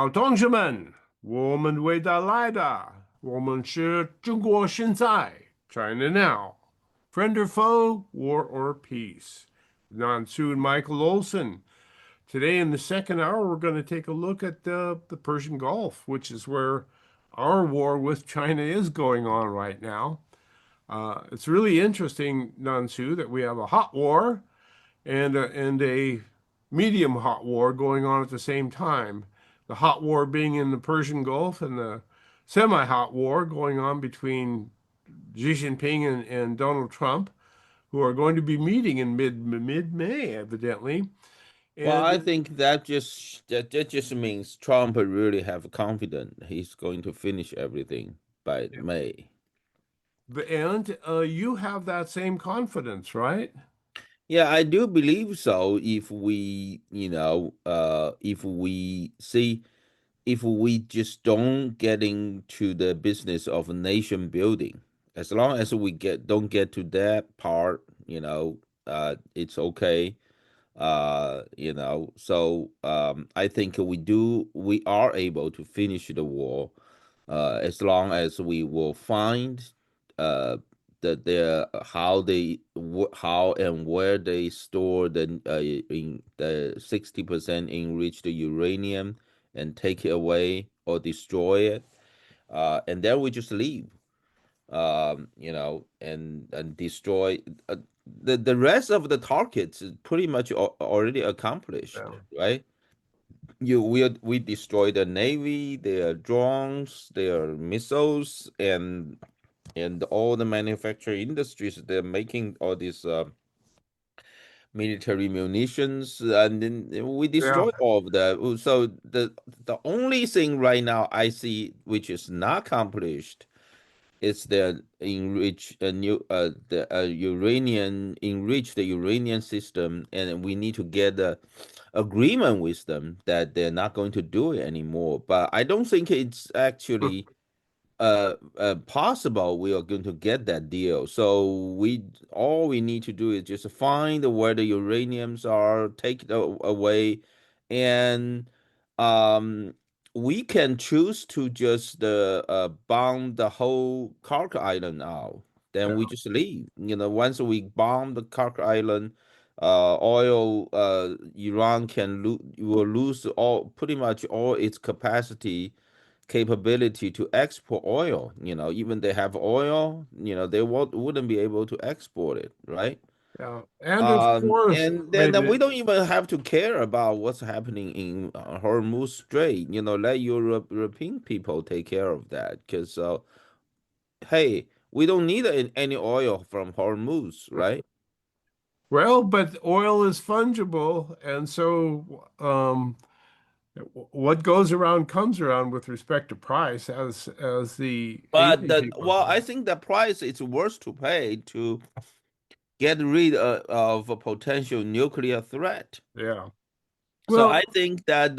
好，同学们，我们伟大来的，我们是中国现在 China now. Friend or foe, war or peace. Nansu and Michael Olson. Today, in the second hour, we're going to take a look at the Persian Gulf, which is where our war with China is going on right now. It's really interesting, Nansu, that we have a hot war and a medium hot war going on at the same time. The hot war being in the Persian Gulf and the semi-hot war going on between Xi Jinping and Donald Trump, who are going to be meeting in mid-May, evidently. Well, And I think that just means Trump really have confidence he's going to finish everything by May. you have that same confidence, right? Yeah, I do believe so. If we just don't get into the business of nation building, as long as we don't get to that part, it's okay. I think we are able to finish the war, as long as we will find uh how and where they store the in the 60% enriched uranium and take it away or destroy it, and then we just leave, and destroy. The rest of the targets is pretty much already accomplished, Yeah. right? We destroy the navy, their drones, their missiles, and all the manufacturing industries. They're making all these military munitions, and then we Yeah. destroy all of that. So the only thing right now I see which is not accomplished, it's the enrich new the uranium enrich the uranium system, and we need to get the agreement with them that they're not going to do it anymore. But I don't think it's actually possible we are going to get that deal. So we all we need to do is just find where the uraniums are, take it away, and um we can choose to just bomb the whole Kark Island out. Then we Yeah. just leave. Once we bomb the Kark Island, oil, Iran will lose all pretty much all its capability to export oil. Even they have oil, they wouldn't be able to export it, right? Yeah. And of course, And then maybe. we don't even have to care about what's happening in Hormuz Strait. Let European people take care of that, because hey, we don't need any oil from Hormuz, right? Well, but oil is fungible, and so what goes around comes around with respect to price, as the But Asian people say. I think the price is worth to pay to get rid of a potential nuclear threat. Yeah. So Well, I think that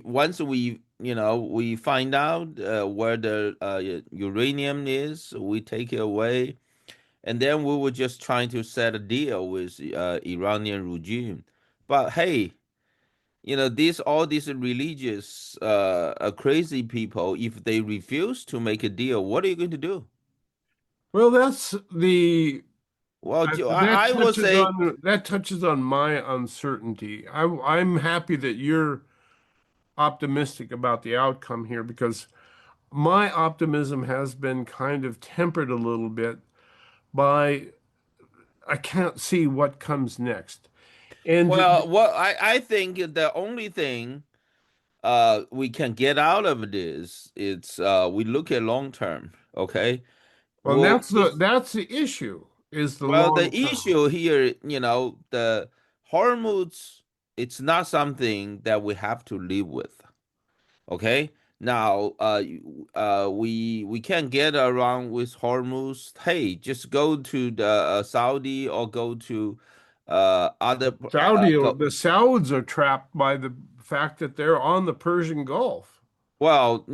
once we find out where the uranium is, we take it away, and then we were just trying to set a deal with Iranian regime. But hey, these all these religious crazy people, if they refuse to make a deal, what are you going to do? well, that's the Well, that I will touches say. on my uncertainty. I'm happy that you're optimistic about the outcome here because my optimism has been kind of tempered a little bit by I can't see what comes next. And Well, I think the only thing we can get out of this, it's we look at long term, okay? well, Well, that's the issue is the the long term. issue here, the hormones, it's not something that we have to live with, okay? Now, we can get around with hormones. Hey, just go to the Saudi, or go to other The Sauds are trapped by the fact that they're on the Persian Gulf. Well,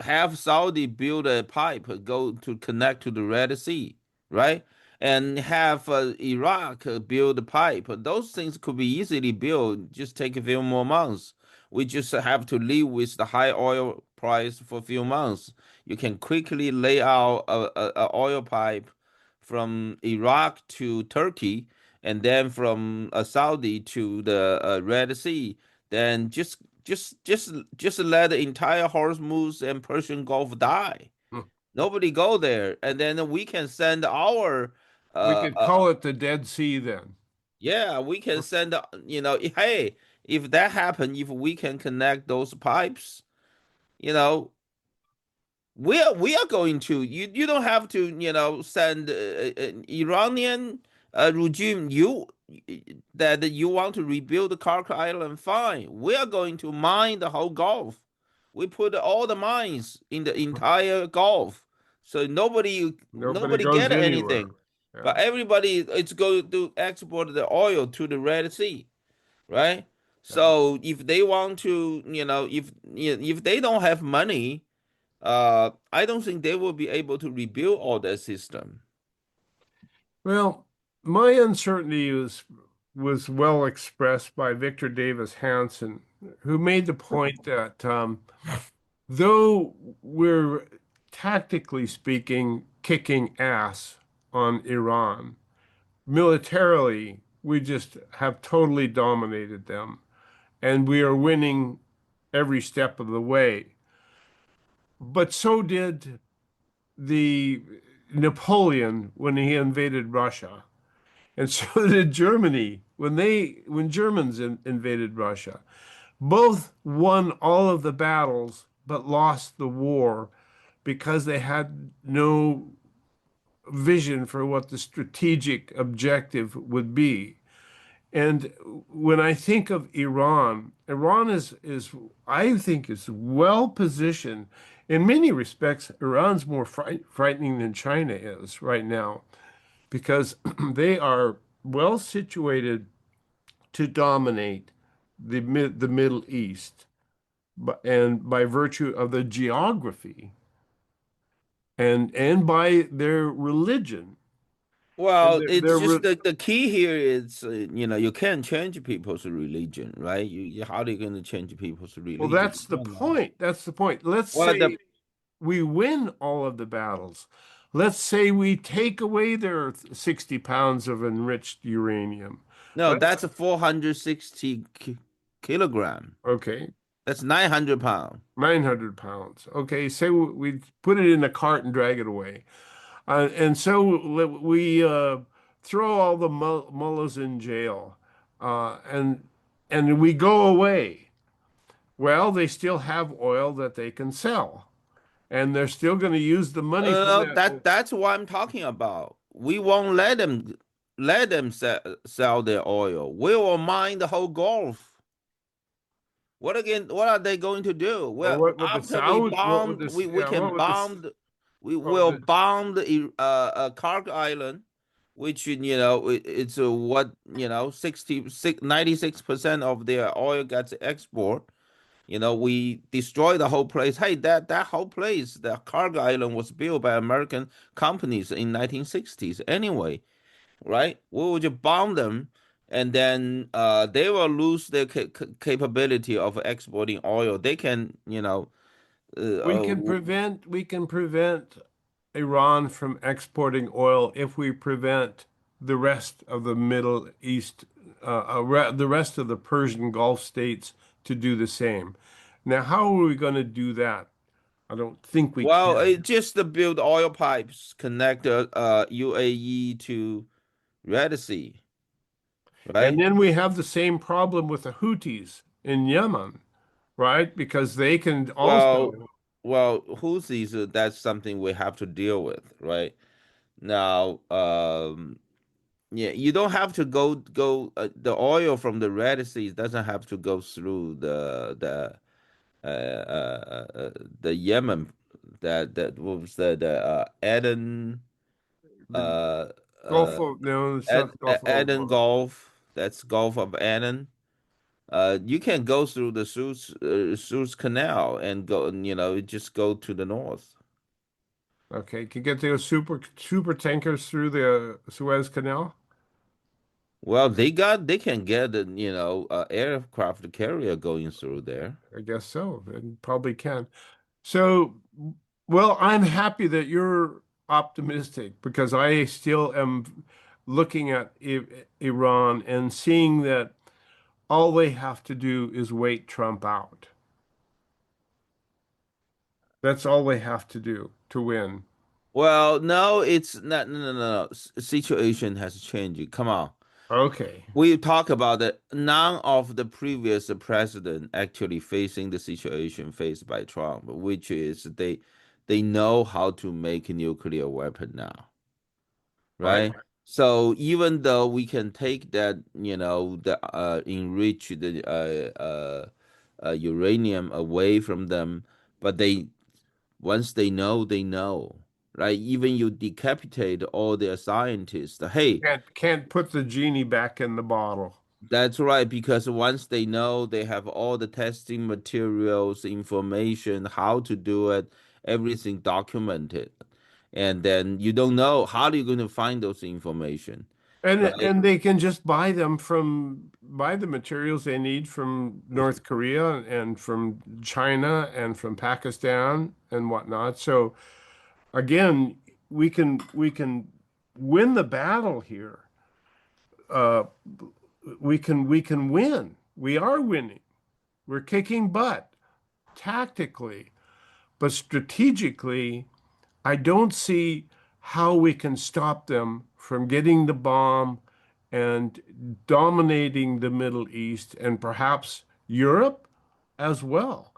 have Saudi build a pipe go to connect to the Red Sea, right? and have Iraq build a pipe. Those things could be easily built. Just take a few more months. We just have to live with the high oil price for a few months. You can quickly lay out a oil pipe from Iraq to Turkey, and then from Saudi to the Red Sea. Then just let the entire Hormuz and Persian Gulf die. Nobody go there, and then we can send our We uh, could uh call it the Dead Sea then. yeah, we can send hey, if that happen, if we can connect those pipes, you know, we are going to you don't have to send an Iranian regime that you want to rebuild the Kark Island. Fine, we are going to mine the whole Gulf. We put all the mines in the entire Gulf, so nobody Nobody nobody goes get anywhere. anything, Yeah. but everybody it's going to export the oil to the Red Sea, right? Yeah. So if they want to, if they don't have money, I don't think they will be able to rebuild all that system. Well, my uncertainty was well expressed by Victor Davis Hanson, who made the point that though we're tactically speaking kicking ass on Iran, militarily we just have totally dominated them, and we are winning every step of the way. But so did the Napoleon when he invaded Russia. And so did Germany when Germans invaded Russia. Both won all of the battles but lost the war because they had no vision for what the strategic objective would be. And when I think of Iran, Iran is I think is well positioned. In many respects, Iran's more frightening than China is right now because they are well situated to dominate the Middle East, and by virtue of the geography and by their religion and Well, it's their just the key here is you can't change people's religion, right? How are you going to change people's well, religion? that's the You don't know. point. That's the point. Let's Well, say we win all of the battles. Let's say we take away their 60 pounds of enriched uranium. no, Let's that's a 460 kilogram. okay, That's 900 pounds. 900 pounds. Okay, say we put it in a cart and drag it away. And so we throw all the mullahs in jail, and we go away. Well, they still have oil that they can sell, and they're still going to use the money from that. That's what I'm talking about. We won't let them sell their oil. We will mine the whole Gulf. What again? What are they going to do? Well, Well, what the after we Saudi, what would bombed, this? we Yeah, can what would this? bomb. We What would will the? bomb the Kark Island, which it's what 96% of their oil gets export. We destroy the whole place. Hey, that whole place, the Kark Island, was built by American companies in 1960s. Anyway, right? We will just bomb them, and then they will lose their capability of exporting oil. They can, We can prevent Iran from exporting oil if we prevent the rest of the Middle East, the rest of the Persian Gulf states to do the same. Now, how are we going to do that? I don't think we well, can. it just to build oil pipes connect the UAE to Red Sea, And right? then we have the same problem with the Houthis in Yemen, right? Because they can Well, also. Houthis, that's something we have to deal with, right? Now, yeah, you don't have to go the oil from the Red Sea doesn't have to go through the Yemen that was the Aden The uh Gulf uh of, no, it's not the Gulf of. Aden Gulf. That's Gulf of Aden. You can go through the Suez Canal and go, just go to the north. Okay, can get those super tankers through the Suez Canal? Well, they can get aircraft carrier going through there. I guess so. And probably can. So, well, I'm happy that you're optimistic because I still am looking at Iran and seeing that all they have to do is wait Trump out. That's all they have to do to win. Well, no, it's not. No, no, no, no. Situation has changed. Come on. Okay. We talk about that. None of the previous president actually facing the situation faced by Trump, which is they know how to make a nuclear weapon now, Right. right? So even though we can take that, the enriched uranium away from them, but they once they know, right? Even you decapitate all their scientists. Hey, Can't put the genie back in the bottle. that's right, because once they know they have all the testing materials, information, how to do it, everything documented. And then you don't know how are you going to find those information, right? And they can just buy the materials they need from North Korea and from China and from Pakistan and whatnot. So again, we can win the battle here. Uh, we can win. We are winning. We're kicking butt tactically, but strategically, I don't see how we can stop them from getting the bomb and dominating the Middle East and perhaps Europe as well,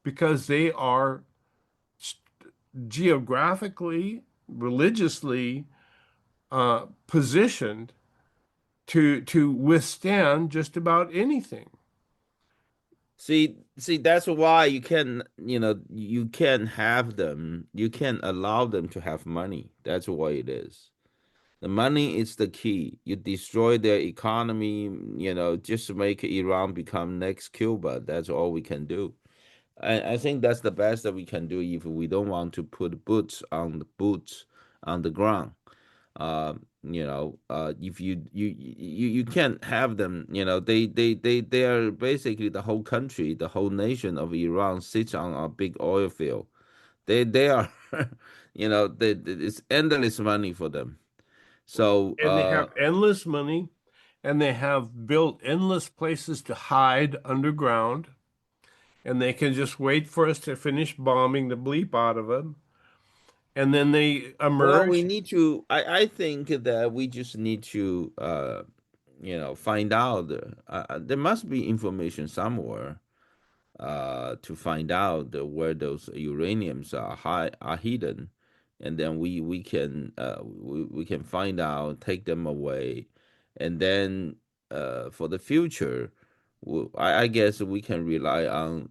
because they are geographically, religiously positioned to withstand just about anything. See, that's why you can't have them, you can't allow them to have money. That's why it is. The money is the key. You destroy their economy, just to make Iran become next Cuba. That's all we can do. I think that's the best that we can do if we don't want to put boots on the ground. If you can't have them, they are basically the whole country, the whole nation of Iran sits on a big oil field. They are, it's endless money for them. So, And they have endless money and they have built endless places to hide underground, and they can just wait for us to finish bombing the bleep out of them, and then they well, we emerge. need to. I think that we just need to, find out. There must be information somewhere to find out where those uraniums are hidden, and then we can find out, take them away, and then for the future, I guess we can rely on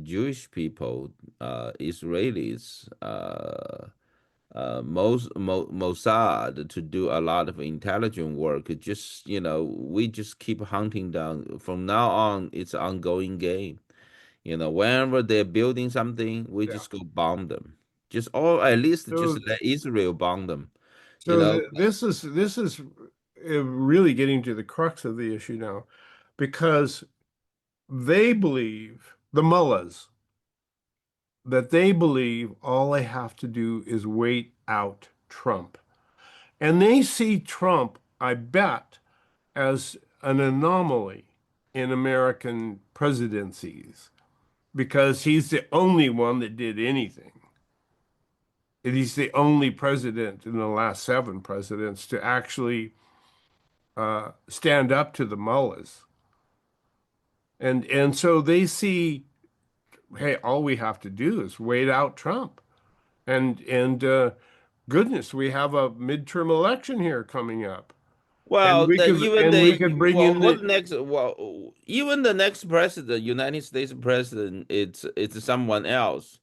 Jewish people, Israelis, Mossad to do a lot of intelligent work. It just we just keep hunting down. From now on, it's an ongoing game. Whenever they're building something, we Yeah. just go bomb them. Just or at least just So, let Israel bomb them. You so know, this is really getting to the crux of the issue now, because they believe, the mullahs, that they believe all they have to do is wait out Trump. And they see Trump, I bet, as an anomaly in American presidencies because he's the only one that did anything. And he's the only president in the last seven presidents to actually stand up to the mullahs. And so they see, hey, all we have to do is wait out Trump. And goodness, we have a midterm election here coming up. And well, we could bring well, in what the next? Well, even the next president, United States president, it's someone else.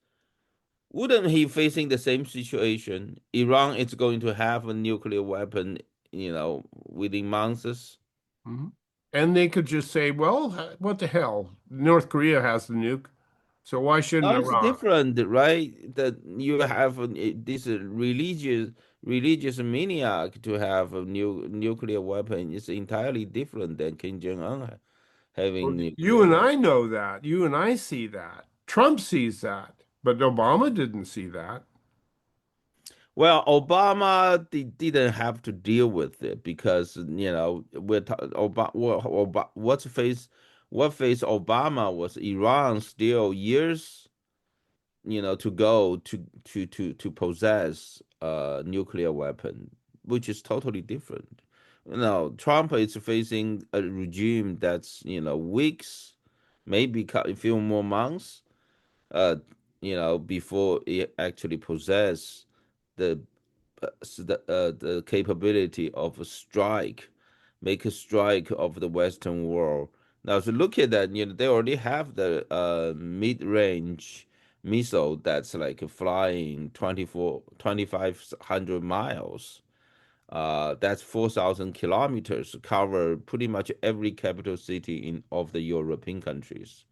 Wouldn't he facing the same situation? Iran is going to have a nuclear weapon, within months. Mhm. And they could just say, well, what the hell? North Korea has the nuke. So why shouldn't Now it's Iran? different, right? That you have this religious maniac to have a nuclear weapon is entirely different than Kim Jong Un Well, having you nuclear and weapon. I know that. You and I see that. Trump sees that, but Obama didn't see that. Well, Obama didn't have to deal with it because Obama. What faced Obama was Iran still years to go to possess a nuclear weapon, which is totally different. Trump is facing a regime that's weeks, maybe a few more months, uh, before it actually possess the the capability of a strike, make a strike of the Western world. Now, to look at that, they already have the mid-range missile that's like flying 2,500 miles. That's 4,000 kilometers, cover pretty much every capital city in of the European countries.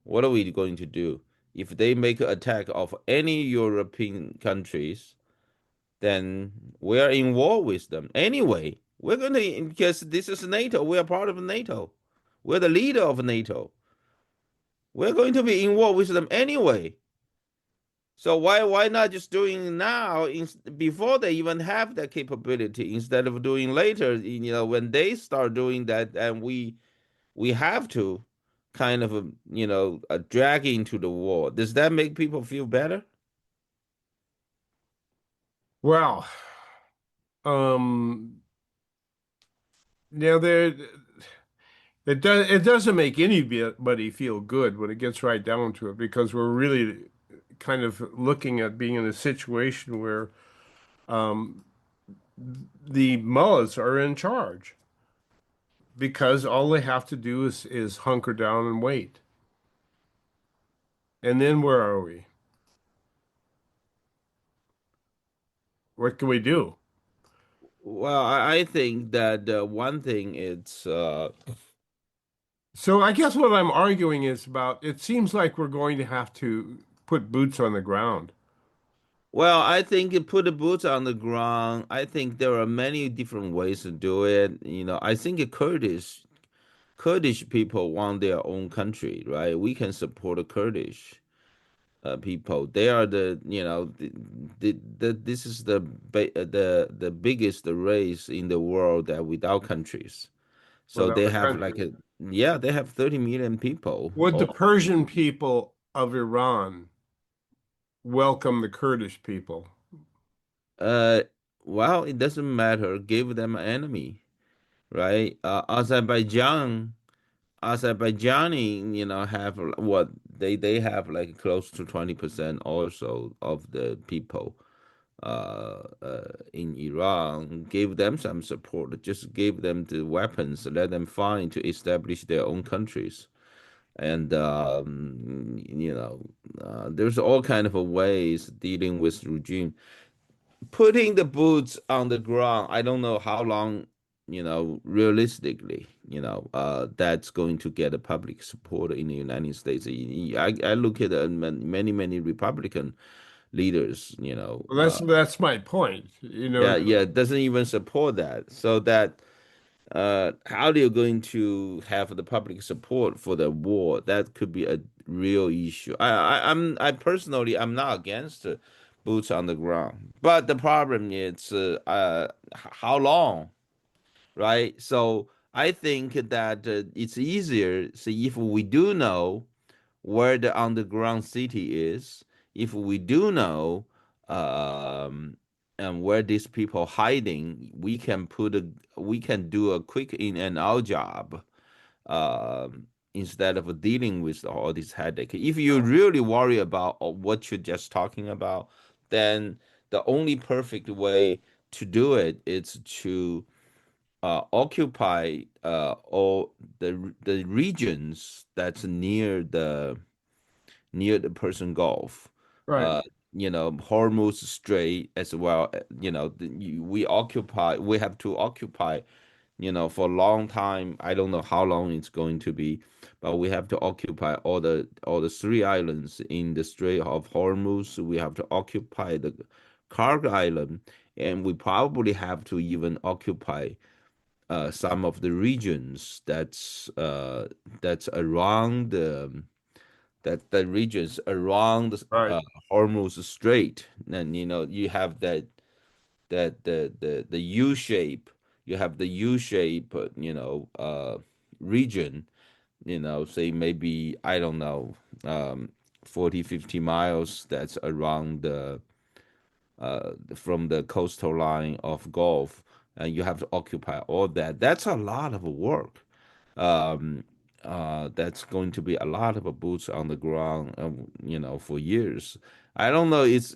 What are we going to do if they make an attack of any European countries? Then we're in war with them. Anyway, we're going to, because this is NATO, we are part of NATO. We're the leader of NATO. We're going to be in war with them anyway. So why not just doing it now before they even have that capability instead of doing later, when they start doing that and we have to kind of drag into the war. Does that make people feel better? Well, um, now there it doesn't make anybody feel good when it gets right down to it because we're really kind of looking at being in a situation where um, the mullahs are in charge because all they have to do is hunker down and wait. And then where are we? What can we do? Well, I think that one thing it's So I guess what I'm arguing is about it seems like we're going to have to put boots on the ground. well, I think you put the boots on the ground. I think there are many different ways to do it. I think Kurdish people want their own country, right? We can support the Kurdish people. They are this is the biggest race in the world that without countries. So Without they a have like country. they have 30 million people. Would the Or Persian people of Iran welcome the Kurdish people? uh, well, it doesn't matter. Give them an enemy, right? Azerbaijani, have what they have like close to 20% also of the people in Iran. Give them some support. Just give them the weapons. Let them fight to establish their own countries. And there's all kind of ways dealing with regime. Putting the boots on the ground, I don't know how long, realistically, that's going to get a public support in the United States. I look at many Republican leaders, Well, that's my point. yeah, yeah, doesn't even support that. So that how they're going to have the public support for the war, that could be a real issue. I personally, I'm not against boots on the ground, but the problem is how long, right? So I think that it's easier. So if we do know where the underground city is, if we do know um, and where these people hiding, we can do a quick in and out job instead of dealing with all this headache. If you really worry about what you're just talking about, then the only perfect way to do it is to occupy all the regions that's near the Persian Gulf, Right. Hormuz Strait as well. We have to occupy for a long time. I don't know how long it's going to be, but we have to occupy all the three islands in the Strait of Hormuz. We have to occupy the Karg Island, and we probably have to even occupy some of the regions that's around the regions around Right. Hormuz Strait. And you have the U shape. You have the U shape, region. Say maybe I don't know, 40, 50 miles. That's around from the coastal line of Gulf, and you have to occupy all that. That's a lot of work. Um, that's going to be a lot of boots on the ground, for years. I don't know. It's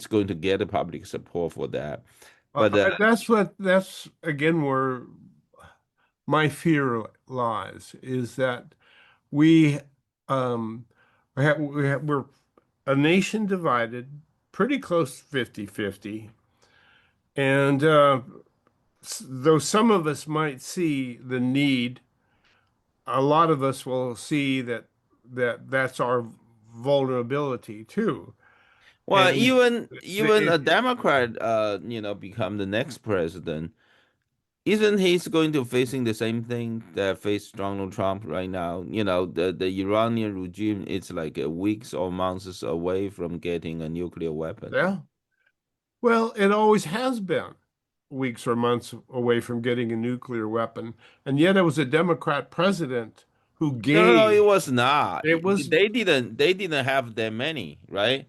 going to get a public support for that, but That's again where my fear lies is that we um we're a nation divided pretty close 50-50, and though some of us might see the need, a lot of us will see that's our vulnerability too. well, And even it, a Democrat, become the next president. Isn't he's going to facing the same thing that faced Donald Trump right now? The Iranian regime is like weeks or months away from getting a nuclear weapon. yeah, well, it always has been weeks or months away from getting a nuclear weapon, and yet it was a Democrat president who No, no, no, it gave was not. it was They didn't have that many, right?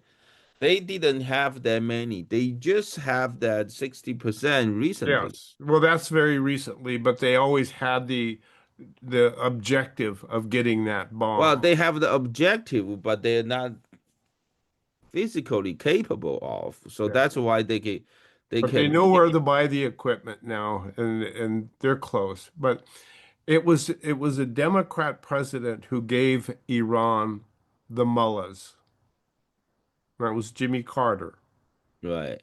They didn't have that many. They just have that 60% recently. yes, well, that's very recently, but they always had the objective of getting that Well, bomb. they have the objective, but they're not physically capable of. So Yeah. that's why they But they can know where to buy the equipment now, and they're close. But it was a Democrat president who gave Iran the mullahs. That was Jimmy Carter, right.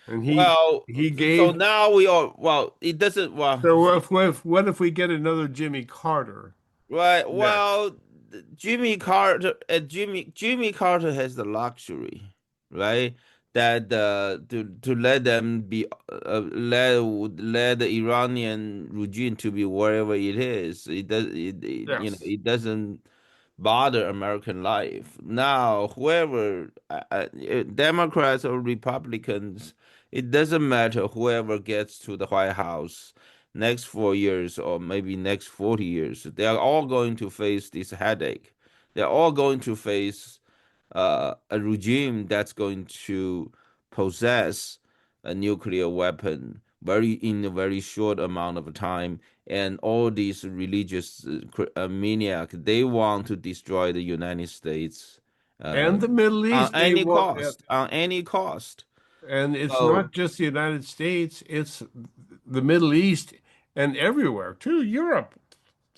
and he Well, he so gave. now we are, well, it doesn't, well, So what if we get another Jimmy Carter right. next? Well, Jimmy Carter has the luxury, right? That to let them be let the Iranian regime to be wherever it is. Yes, It doesn't bother American life. Now, whoever, Democrats or Republicans, it doesn't matter whoever gets to the White House next 4 years or maybe next 40 years, they are all going to face this headache. They're all going to face a regime that's going to possess a nuclear weapon very in a very short amount of time, and all these religious maniac, they want to destroy the United States uh, and the Middle on East, they any will, cost, on any cost. and it's So not just the United States; it's the Middle East and everywhere too, Europe,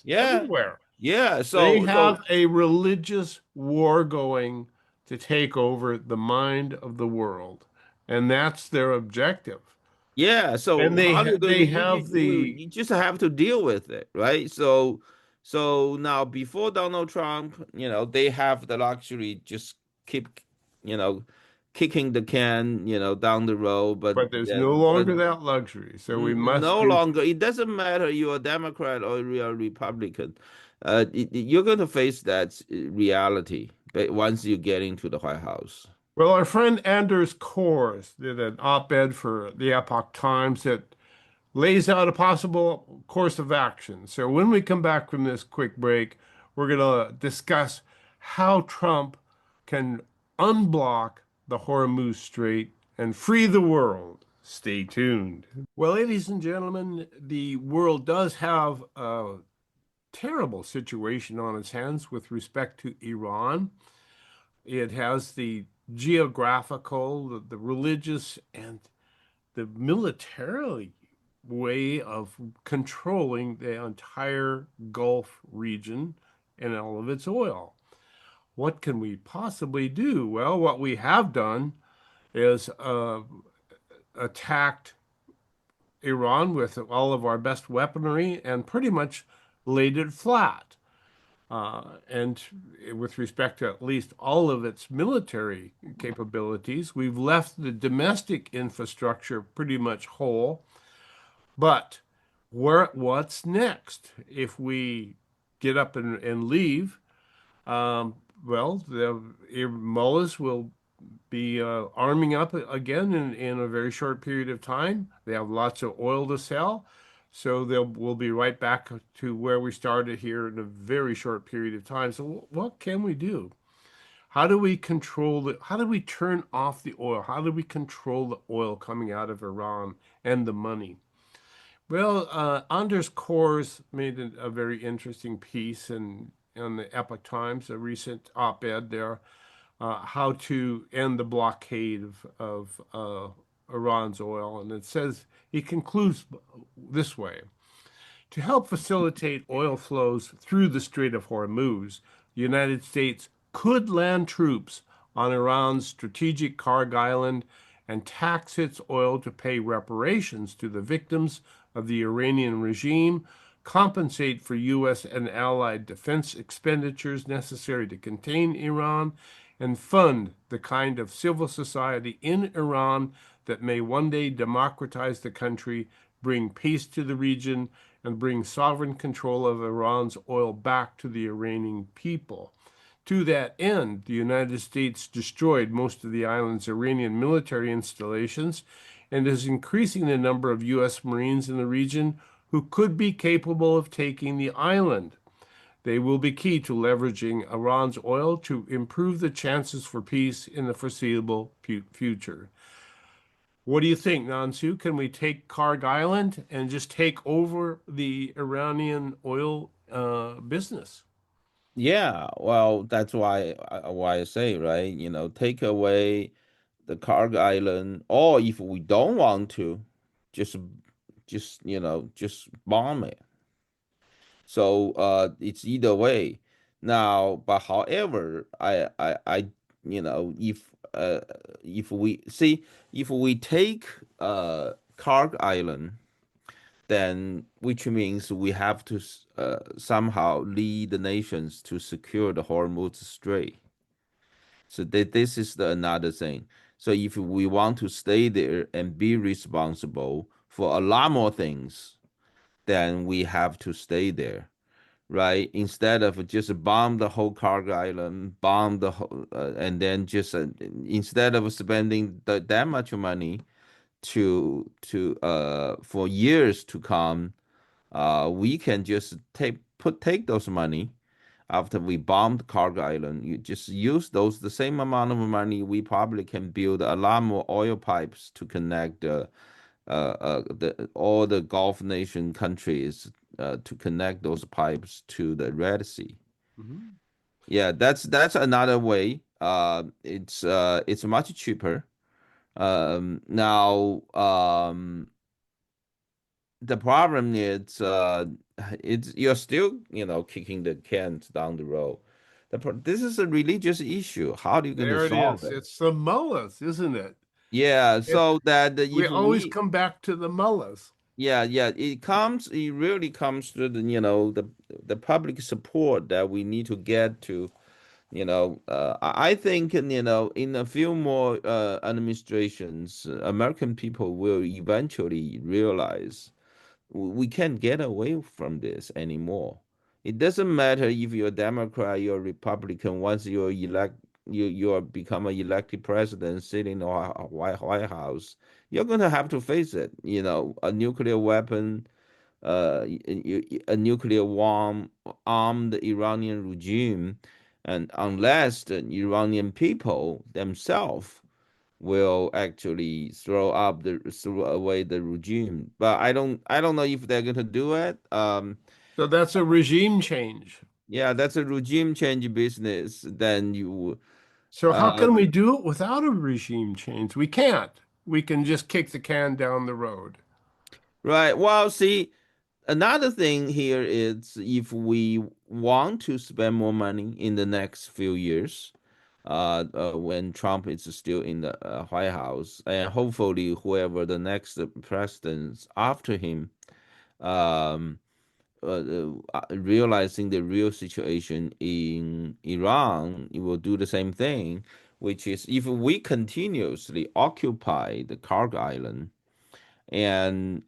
yeah, everywhere. yeah. They So have a religious war going to take over the mind of the world, and that's their objective. yeah, And so they how ha you going to they have the you just have to deal with it, right? So now before Donald Trump, they have the luxury just keep, you know, kicking the can, down the road, but but there's no then longer when that luxury. So we must no do longer, it doesn't matter you're a Democrat or you're a Republican, you're going to face that reality, but once you get into the White House. well. Our friend Anders Kors did an op-ed for the Epoch Times that lays out a possible course of action. So when we come back from this quick break, we're going to discuss how Trump can unblock the Hormuz Strait and free the world. Stay tuned. Well, ladies and gentlemen, the world does have a terrible situation on its hands with respect to Iran. It has the geographical, the religious, and the military way of controlling the entire Gulf region and all of its oil. What can we possibly do? Well, what we have done is attacked Iran with all of our best weaponry and pretty much laid it flat. And with respect to at least all of its military capabilities, we've left the domestic infrastructure pretty much whole. But what's next? If we get up and leave, um, well, the mullahs will be arming up again in a very short period of time. They have lots of oil to sell. So we'll be right back to where we started here in a very short period of time. So what can we do? How do we control how do we turn off the oil? How do we control the oil coming out of Iran and the money? Well, Anders Kors made a very interesting piece in the Epoch Times, a recent op-ed there, how to end the blockade of Iran's oil. And it says, he concludes this way. To help facilitate oil flows through the Strait of Hormuz, the United States could land troops on Iran's strategic Karg Island and tax its oil to pay reparations to the victims of the Iranian regime, compensate for U.S. and allied defense expenditures necessary to contain Iran, and fund the kind of civil society in Iran that may one day democratize the country, bring peace to the region, and bring sovereign control of Iran's oil back to the Iranian people. To that end, the United States destroyed most of the island's Iranian military installations and is increasing the number of U.S. Marines in the region who could be capable of taking the island. They will be key to leveraging Iran's oil to improve the chances for peace in the foreseeable future. What do you think, Nansu? Can we take Karg Island and just take over the Iranian oil business? Yeah, well, that's why I say, right? Take away the Karg Island, or if we don't want to, just just bomb it. So it's either way. Now, but however, if we see, if we take Karg Island, then which means we have to somehow lead the nations to secure the Hormuz Strait. So this is another thing. So if we want to stay there and be responsible for a lot more things, then we have to stay there, right? Instead of just bomb the whole Cargo Island, bomb the whole, and then just instead of spending that much money to for years to come, we can just take those money after we bombed Cargo Island. You just use those the same amount of money. We probably can build a lot more oil pipes to connect all the Gulf nation countries to connect those pipes to the Red Sea. Mhm. Yeah, that's another way. It's much cheaper. Now, the problem is it's you're still kicking the cans down the road. This is a religious issue. How are you going to There it solve is. it? It's the mullahs, isn't it? Yeah, It so that we if always we come back to the mullahs. yeah, it really comes to the public support that we need to get to. I think in a few more administrations, American people will eventually realize we can't get away from this anymore. It doesn't matter if you're a Democrat, you're a Republican. Once you become an elected president, sitting in the White House, you're gonna have to face it. A nuclear weapon, a nuclear armed Iranian regime, and unless the Iranian people themselves will actually throw away the regime. But I don't know if they're gonna do it. So that's a regime change. Yeah, that's a regime change business. Then So how uh, can we do it without a regime change? We can't. We can just kick the can down the road. right. Well, see, another thing here is if we want to spend more money in the next few years, when Trump is still in the White House, and hopefully whoever the next president after him, um, realizing the real situation in Iran, it will do the same thing, which is if we continuously occupy the Karg Island and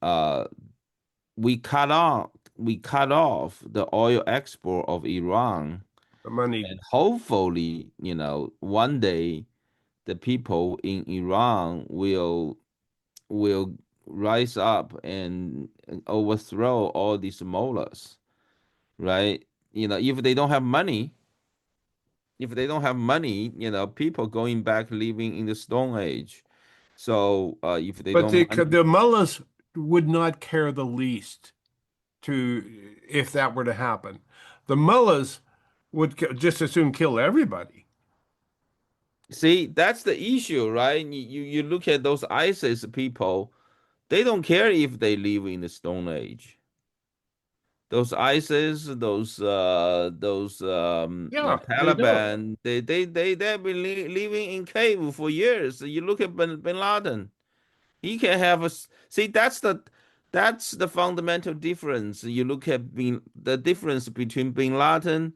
we cut off the oil export of Iran, The money. and hopefully, one day the people in Iran will rise up and overthrow all these mullahs, right? If they don't have money, people going back living in the Stone Age. So if they But don't money, the mullahs would not care the least to if that were to happen. The mullahs would just as soon kill everybody. see, that's the issue, right? You look at those ISIS people, they don't care if they live in the Stone Age. Those ISIS, those Yeah, they don't. Taliban, they've been living in cave for years. You look at Bin Laden. He can have see that's the fundamental difference. You look at the difference between Bin Laden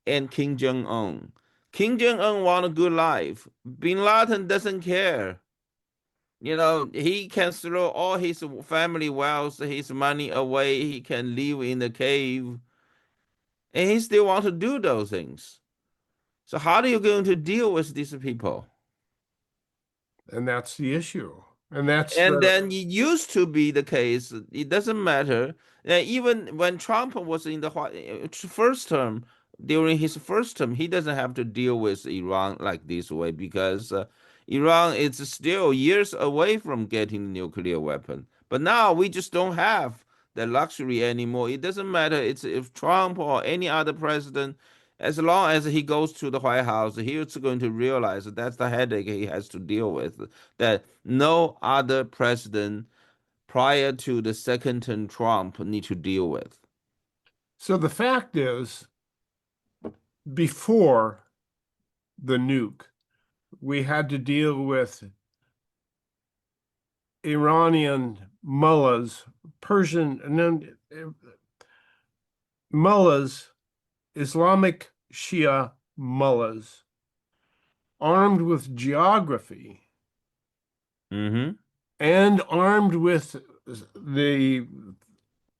and Kim Jong Un. Kim Jong Un want a good life. Bin Laden doesn't care. He can throw all his family wealth, his money away. He can live in the cave, and he still want to do those things. So how are you going to deal with these people? And that's the issue. And that's And the then it used to be the case. It doesn't matter. Even when Trump was in the first term, during his first term, he doesn't have to deal with Iran like this way because Iran is still years away from getting the nuclear weapon. But now we just don't have the luxury anymore. It doesn't matter. It's if Trump or any other president, as long as he goes to the White House, he's going to realize that that's the headache he has to deal with that no other president prior to the second term Trump need to deal with. so the fact is, before the nuke, we had to deal with Iranian mullahs, Persian, and then mullahs, Islamic Shia mullahs, armed with geography Mm-hmm. and armed with the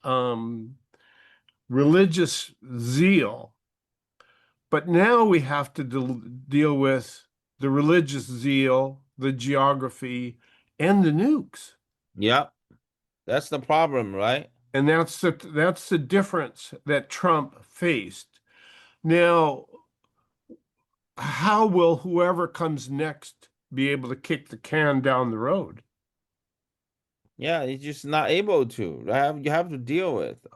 um, religious zeal. But now we have to deal with the religious zeal, the geography, and the nukes. Yeah, that's the problem, right? And that's the difference that Trump faced. Now, how will whoever comes next be able to kick the can down the road? Yeah, he's just not able to. You have to deal with.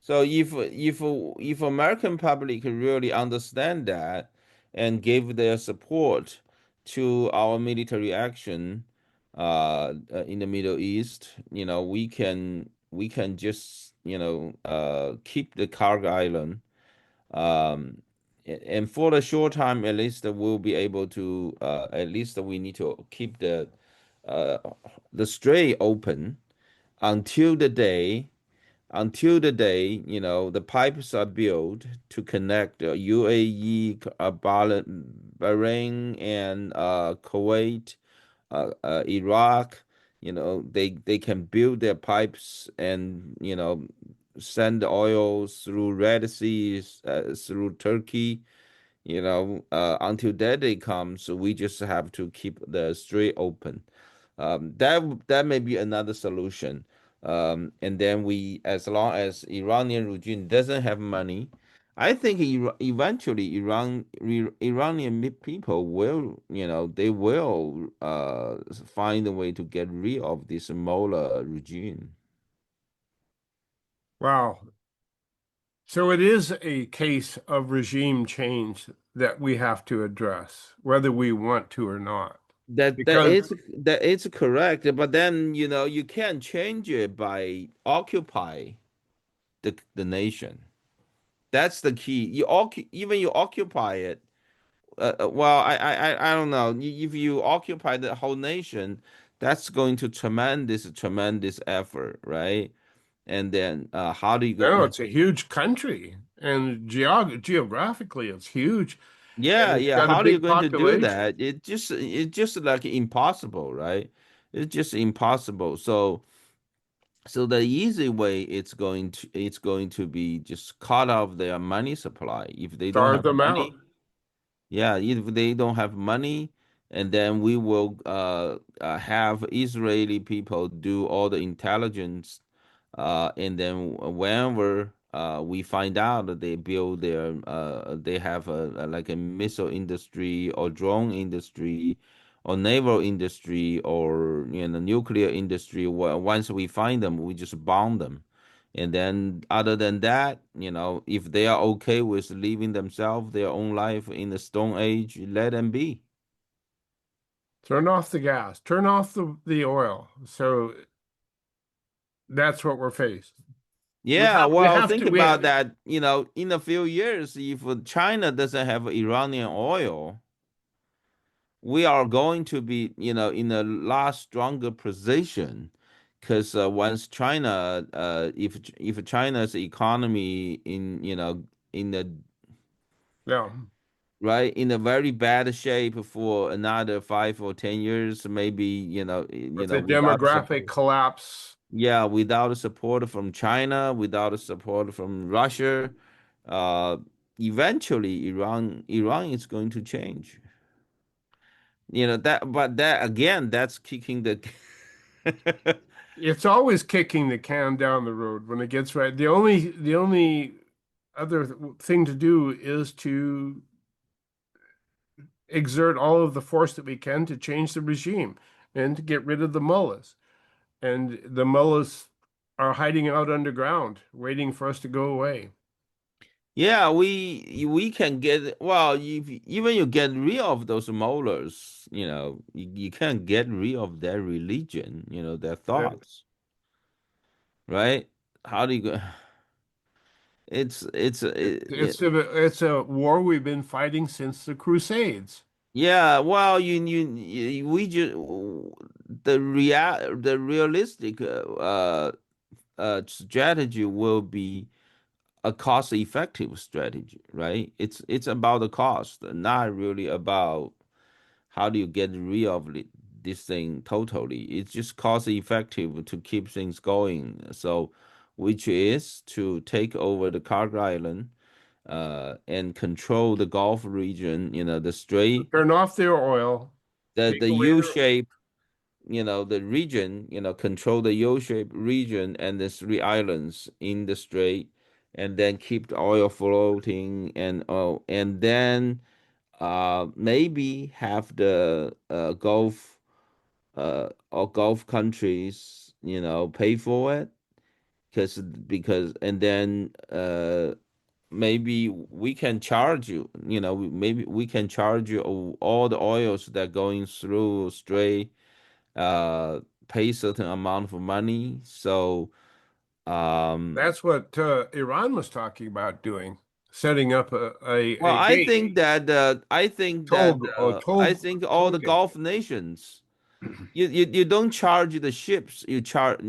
So if American public really understand that and give their support to our military action in the Middle East, we can just keep the Karg Island, and for the short time at least we'll be able to at least we need to keep uh, the strait open until the day the pipes are built to connect UAE, Bahrain, and Kuwait, Iraq. They can build their pipes and send the oil through Red Sea, through Turkey. Until that day comes, we just have to keep the strait open. That may be another solution. And then as long as Iranian regime doesn't have money, I think eventually Iranian people will, they will find a way to get rid of this Mullah regime. Wow. So it is a case of regime change that we have to address, whether we want to or not. That that Because is that is correct, but then you can't change it by occupy the nation. That's the key. Even you occupy it, well, I don't know. If you occupy the whole nation, that's going to tremendous effort, right? And then how do you No, go? it's a huge country, and geographically, it's huge, Yeah, and it's yeah. got a How are you big going to do population. that? It's just like impossible, right? It's just impossible. So the easy way it's going to be just cut off their money supply. If they don't Starve have them out. money, yeah, if they don't have money, and then we will have Israeli people do all the intelligence, and then whenever we find out that they have like a missile industry or drone industry or naval industry or nuclear industry, once we find them, we just bomb them. And then, other than that, if they are okay with living themselves, their own life in the Stone Age, let them be. Turn off the gas. Turn off the oil. So that's what we're faced. We Yeah, have we well, have think to we about that. In a few years, if China doesn't have Iranian oil, we are going to be, in a lot stronger position. Because once China, if China's economy in the yeah. right in a very bad shape for another 5 or 10 years, maybe With the without demographic support. collapse, Yeah, without support from China, without support from Russia, uh, eventually Iran is going to change. But that again, that's kicking the. it's always kicking the can down the road when it gets right. The only other thing to do is to exert all of the force that we can to change the regime and to get rid of the mullahs. And the mullahs are hiding out underground, waiting for us to go away. Yeah, we can get, well, if even you get rid of those molars, you can't get rid of their religion, their It- thoughts, right? How do you go? it's a war we've been fighting since the Crusades. Yeah, well, we just the realistic strategy will be a cost-effective strategy, right? It's about the cost, not really about how do you get rid of this thing totally. It's just cost-effective to keep things going. So, which is to take over the Cargo Island, and control the Gulf region. The strait, Turn off their oil, the take the away U their. shape, the region, control the U-shaped region and the three islands in the strait, and then keep the oil floating, and then maybe have the Gulf countries, pay for it, because and then maybe we can charge you, maybe we can charge you all the oils that going through strait, uh pay certain amount of money. So um That's what Iran was talking about doing, setting up well, a gate, I think all toll the gate. Gulf nations, you don't charge the ships, you charge,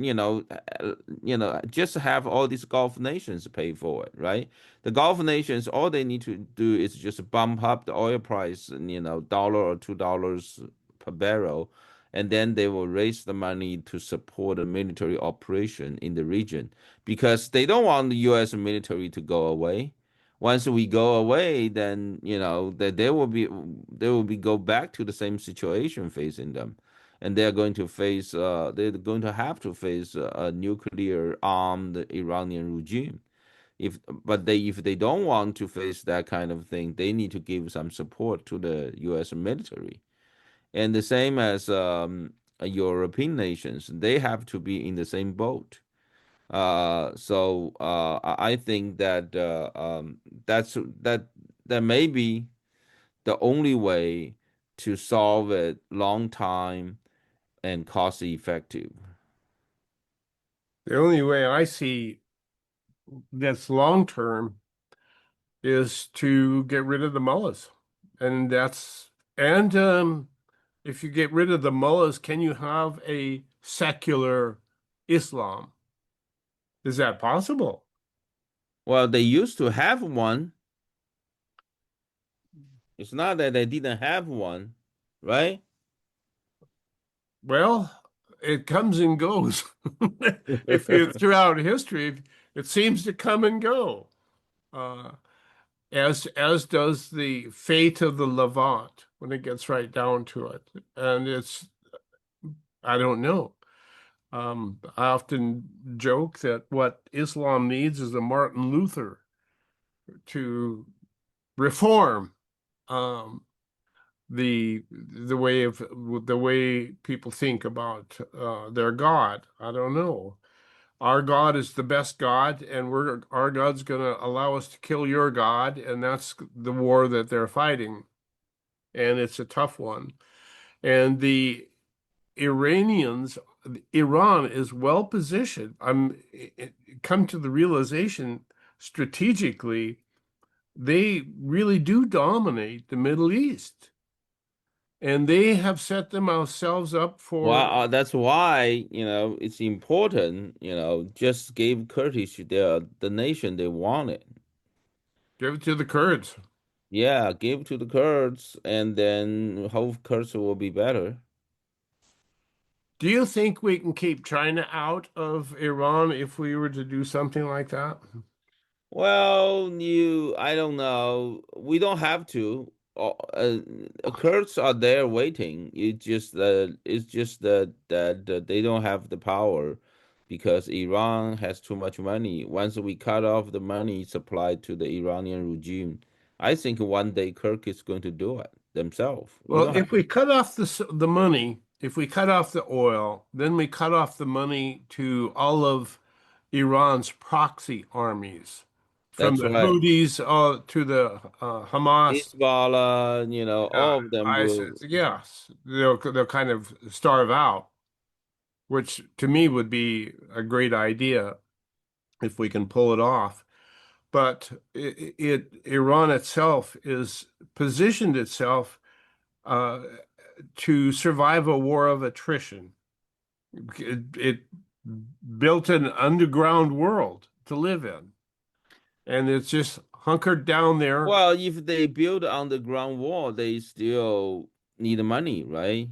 just have all these Gulf nations pay for it, right? The Gulf nations, all they need to do is just bump up the oil price, and dollar or $2 per barrel, and then they will raise the money to support a military operation in the region, because they don't want the US military to go away. Once we go away, then that they will be go back to the same situation facing them, and they're going to have to face a nuclear armed Iranian regime. If they don't want to face that kind of thing, they need to give some support to the US military. And the same as European nations, they have to be in the same boat. So I think that's that may be the only way to solve it long time and cost effective. The only way I see that's long term is to get rid of the mullahs. and that's and if you get rid of the mullahs, can you have a secular Islam? Is that possible? Well, they used to have one. It's not that they didn't have one, right? Well, it comes and goes. If you throughout history, it seems to come and go. Uh, as does the fate of the Levant when it gets right down to it. And I don't know. I often joke that what Islam needs is a Martin Luther to reform um, the way people think about their God. I don't know. Our God is the best God, and our God's going to allow us to kill your God, and that's the war that they're fighting, and it's a tough one. And the Iranians, Iran is well positioned. Come to the realization strategically, they really do dominate the Middle East, and they have set themselves up Well, for that's why, it's important, just give Kurdish the nation they wanted. give it to the Kurds. Yeah, give to the Kurds, and then hope Kurds will be better. Do you think we can keep China out of Iran if we were to do something like that? Well, I don't know. We don't have to. Kurds are there waiting. It's just that they don't have the power because Iran has too much money. Once we cut off the money supplied to the Iranian regime, I think one day Kirk is going to do it themselves. We Well, don't have. if we cut off the money, if we cut off the oil, then we cut off the money to all of Iran's proxy armies, from That's the right. Houthis to the Hamas, Hezbollah, all of them will. ISIS. Yes, they'll kind of starve out, which to me would be a great idea if we can pull it off. But Iran itself is positioned itself uh, to survive a war of attrition. It built an underground world to live in, and it's just hunkered down there. Well, if they build underground wall, they still need money, right?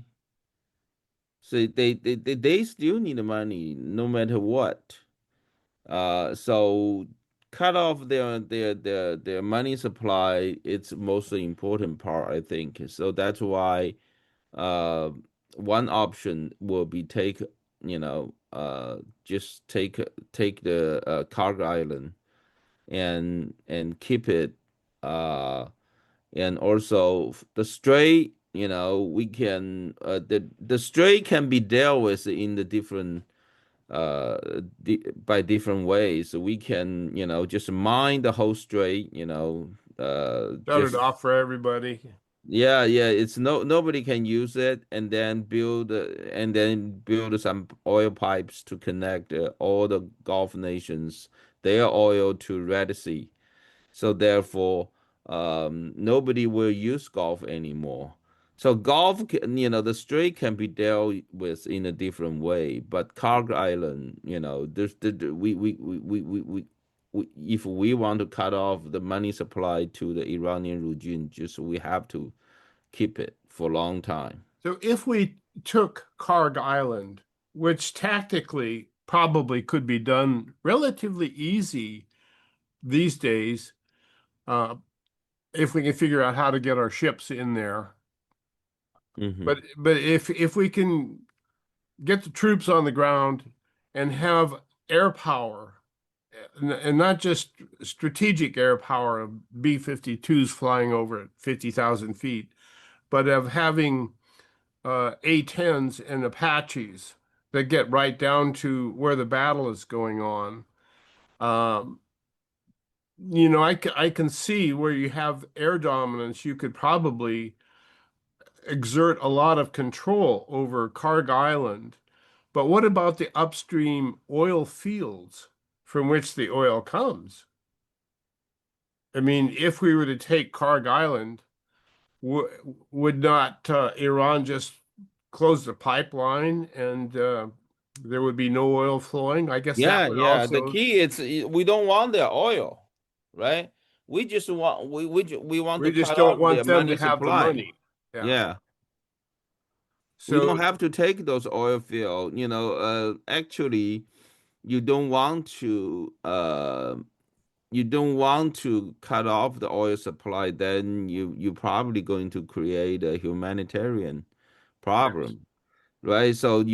So they still need money no matter what. So cut off their money supply. It's most important part, I think. So that's why uh one option will be just take the Carg Island and keep it uh and also the stray, we can the stray can be dealt with in the different by different ways. So we can, just mine the whole stray, Shut it just off for everybody. yeah, it's nobody can use it, and then build some oil pipes to connect all the Gulf nations, their oil to Red Sea. So therefore, nobody will use golf anymore. So the strait can be dealt with in a different way. But Karg Island, if we want to cut off the money supply to the Iranian regime, just we have to keep it for a long time. So if we took Carg Island, which tactically probably could be done relatively easy these days, uh, if we can figure out how to get our ships in there. Hmm. But if we can get the troops on the ground and have air power, and not just strategic air power of B-52s flying over at 50,000 feet, but of having A-10s and Apaches that get right down to where the battle is going on. Um, I can see where you have air dominance, you could probably exert a lot of control over Carg Island. But what about the upstream oil fields from which the oil comes? I mean, if we were to take Carg Island, would not Iran just close the pipeline and there would be no oil flowing? I guess that Yeah, would yeah. The also, key is we don't want their oil, right? We just want we want we to just cut don't off want their them to money have the supply. money. Yeah. Yeah. We So don't have to take those oil field, actually you don't want to cut off the oil supply, then you're probably going to create a humanitarian yes. problem, right? So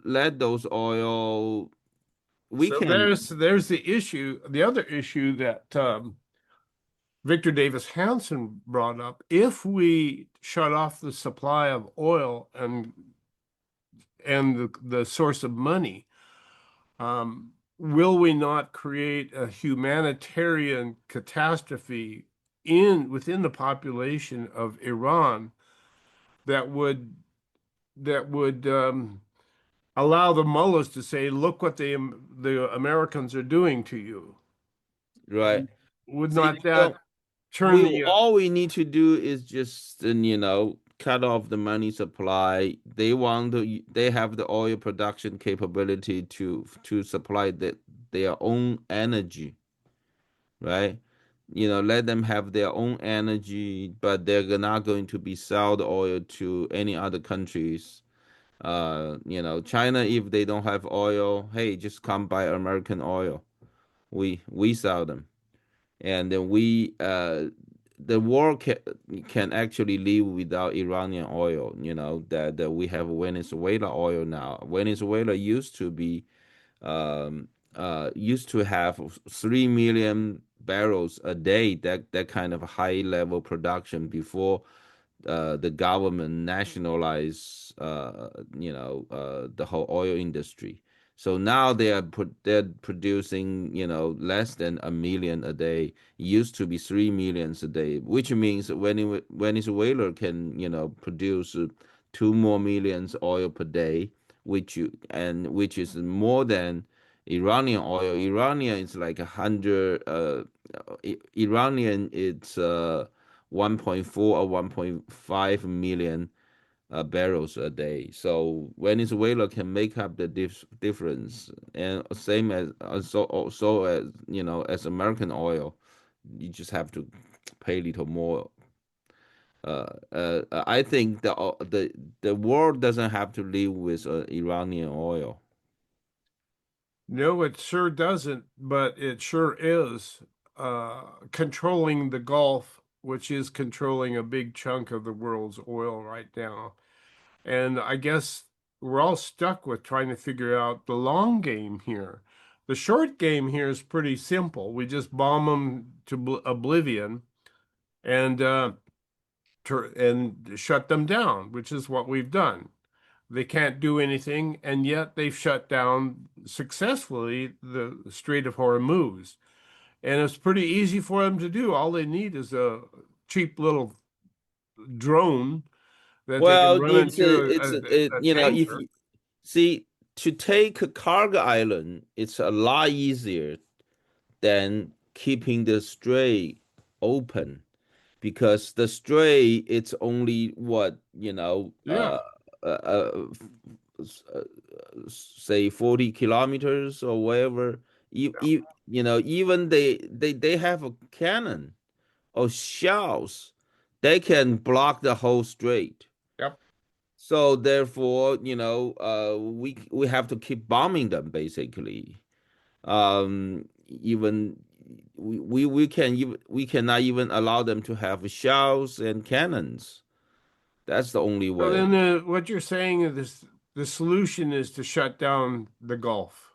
let those oil we So can. there's the issue. The other issue that Victor Davis Hanson brought up: if we shut off the supply of oil and the source of money, will we not create a humanitarian catastrophe within the population of Iran that would allow the mullahs to say, "Look what the Americans are doing to you." Right. Would See, not that turn we the all we need to do is just cut off the money supply. They have the oil production capability to supply their own energy, right? Let them have their own energy, but they're not going to be sell the oil to any other countries. China, if they don't have oil, hey, just come buy American oil. We sell them, and then the world can actually live without Iranian oil. That we have Venezuela oil now. Venezuela used to have 3 million barrels a day, that kind of high level production before the government nationalize the whole oil industry. So now they're producing less than 1 million a day. It used to be 3 millions a day, which means when Venezuela can produce 2 more millions oil per day, which is more than Iranian oil. Iranian is like 100. Iranian it's 1.4 or 1.5 million barrels a day. So Venezuela can make up the difference, and same as also as as American oil, you just have to pay a little more. I think the world doesn't have to live with Iranian oil. No, it sure doesn't, but it sure is controlling the Gulf, which is controlling a big chunk of the world's oil right now. And I guess we're all stuck with trying to figure out the long game here. The short game here is pretty simple. We just bomb them to oblivion and and shut them down, which is what we've done. They can't do anything, and yet they've shut down successfully the Strait of Hormuz. And it's pretty easy for them to do. All they need is a cheap little drone that they can Well, run it's into a if tanker. you see, to take a cargo island, it's a lot easier than keeping the strait open, because the strait it's only what Yeah, say 40 kilometers or whatever. yeah, Even they have a cannon or shells, they can block the whole strait. yep. So therefore, we have to keep bombing them basically. Even we cannot even allow them to have shells and cannons. That's the only So way. then what you're saying is the solution is to shut down the Gulf,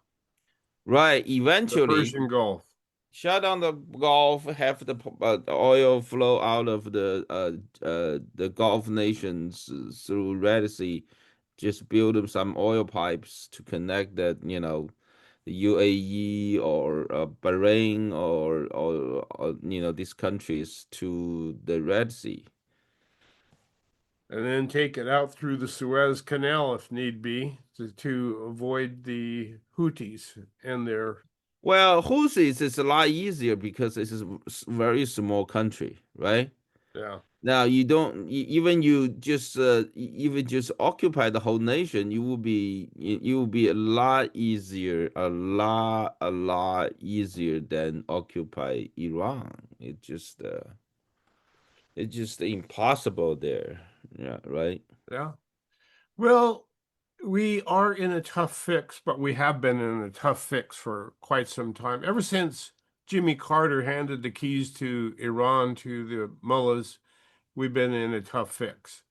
Right. the Eventually, Persian Gulf. shut down the Gulf, have the oil flow out of the Gulf nations through Red Sea. Just build them some oil pipes to connect that, the UAE or Bahrain or these countries to the Red Sea. And then take it out through the Suez Canal if need be to avoid the Houthis and their, Well, Houthis is a lot easier because it's a very small country, right? yeah. Now you don't even you just even just occupy the whole nation, you will be a lot easier, a lot easier than occupy Iran. It's just impossible there. Yeah, right. Yeah. Well, we are in a tough fix, but we have been in a tough fix for quite some time. Ever since Jimmy Carter handed the keys to Iran to the mullahs, we've been in a tough fix.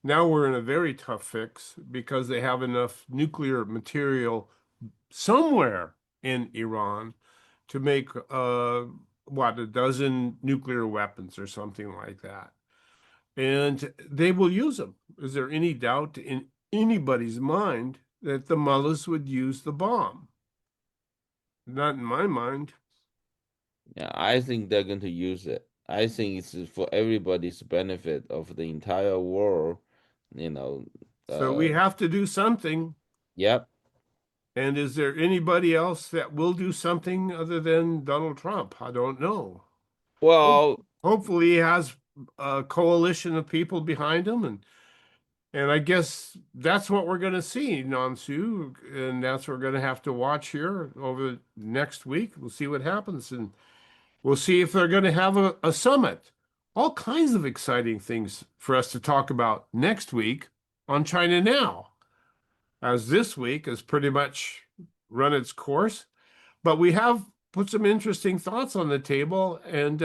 Now we're in a very tough fix because they have enough nuclear material somewhere in Iran to make what, a dozen nuclear weapons or something like that. And they will use them. Is there any doubt in anybody's mind that the mullahs would use the bomb? Not in my mind. Yeah, I think they're going to use it. I think it's for everybody's benefit of the entire world. You know, So we have to do something. yep. And is there anybody else that will do something other than Donald Trump? I don't know. Well, Hopefully he has a coalition of people behind him, and I guess that's what we're going to see, Nansu, and that's what we're going to have to watch here over next week. We'll see what happens, and we'll see if they're going to have a summit. All kinds of exciting things for us to talk about next week on China Now, as this week has pretty much run its course. But we have put some interesting thoughts on the table, and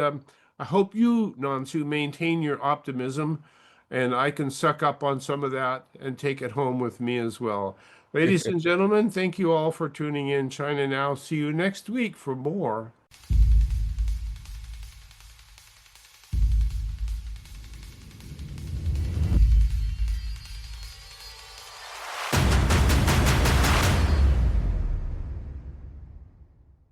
I hope you, Nansu, maintain your optimism, and I can suck up on some of that and take it home with me as well. Ladies and gentlemen, thank you all for tuning in. China Now. See you next week for more